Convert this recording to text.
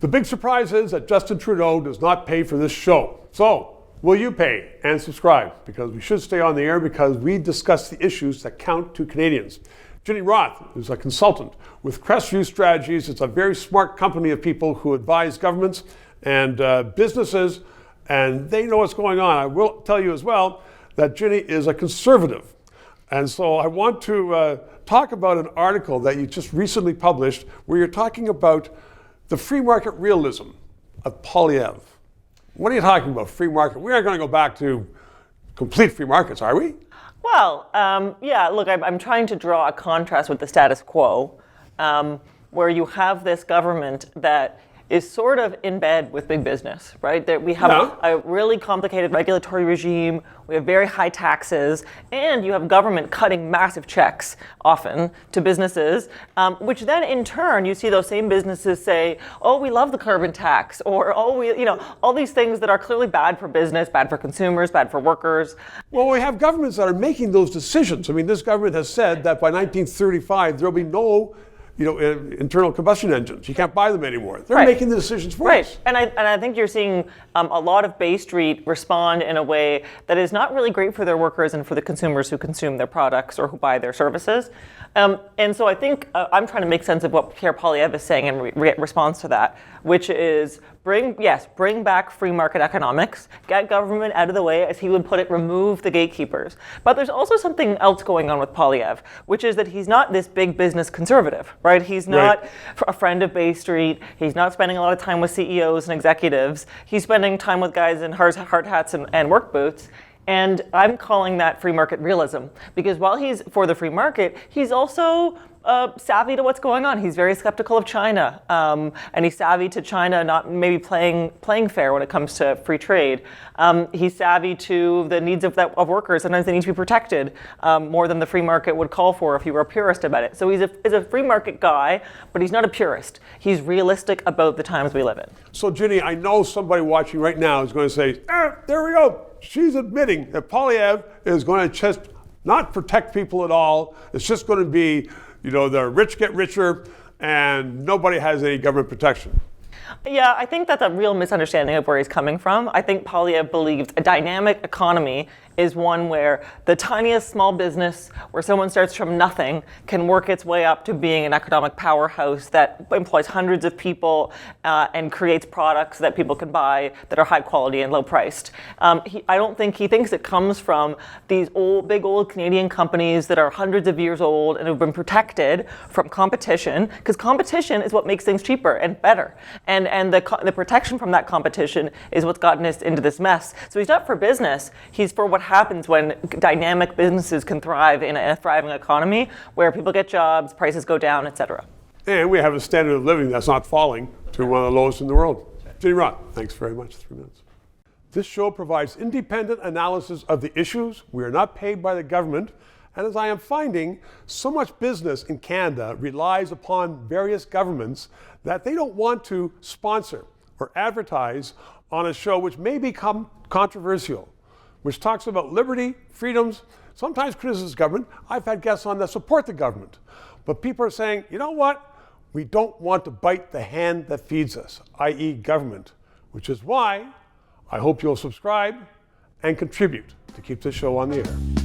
The big surprise is that Justin Trudeau does not pay for this show. So, will you pay and subscribe? Because we should stay on the air because we discuss the issues that count to Canadians. Ginny Roth is a consultant with Crestview Strategies. It's a very smart company of people who advise governments and businesses, and they know what's going on. I will tell you as well that Ginny is a conservative. And so I want to talk about an article that you just recently published where you're talking about the free market realism of Poilievre. What are you talking about, free market? We aren't going to go back to complete free markets, are we? Well, yeah, look, I'm trying to draw a contrast with the status quo, where you have this government that is sort of in bed with big business, right? That we have a really complicated regulatory regime, we have very high taxes, and you have government cutting massive checks, often, to businesses, which then in turn, you see those same businesses say, oh, we love the carbon tax, or oh, we, all these things that are clearly bad for business, bad for consumers, bad for workers. Well, we have governments that are making those decisions. I mean, this government has said that by 1935, there'll be no internal combustion engines. You can't buy them anymore. They're making the decisions for us. And I think you're seeing a lot of Bay Street respond in a way that is not really great for their workers and for the consumers who consume their products or who buy their services. And so I think I'm trying to make sense of what Pierre Poilievre is saying in response to that, which is bring back free market economics, get government out of the way, as he would put it, remove the gatekeepers. But there's also something else going on with Poilievre, which is that he's not this big business conservative, right? He's not a friend of Bay Street. He's not spending a lot of time with CEOs and executives. He's spending time with guys in hard hats and work boots. And I'm calling that free market realism, because while he's for the free market, he's also savvy to what's going on. He's very skeptical of China, and he's savvy to China not maybe playing fair when it comes to free trade. He's savvy to the needs of workers. Sometimes they need to be protected more than the free market would call for if he were a purist about it. So he's a free market guy, but he's not a purist. He's realistic about the times we live in. So Ginny, I know somebody watching right now is going to say, there we go. She's admitting that Poilievre is going to just not protect people at all. It's just going to be, the rich get richer and nobody has any government protection. Yeah, I think that's a real misunderstanding of where he's coming from. I think Poilievre believed a dynamic economy is one where the tiniest small business, where someone starts from nothing, can work its way up to being an economic powerhouse that employs hundreds of people and creates products that people can buy that are high quality and low priced. I don't think he thinks it comes from these big old Canadian companies that are hundreds of years old and have been protected from competition, because competition is what makes things cheaper and better. And the protection from that competition is what's gotten us into this mess. So he's not for business, he's for what happens when dynamic businesses can thrive in a thriving economy where people get jobs, prices go down, etc. And we have a standard of living that's not falling to one of the lowest in the world. Ginny Roth, thanks very much. 3 minutes. This show provides independent analysis of the issues. We are not paid by the government. And as I am finding, so much business in Canada relies upon various governments that they don't want to sponsor or advertise on a show which may become controversial, which talks about liberty, freedoms, sometimes criticizes government. I've had guests on that support the government. But people are saying, you know what? We don't want to bite the hand that feeds us, i.e. government, which is why I hope you'll subscribe and contribute to keep this show on the air.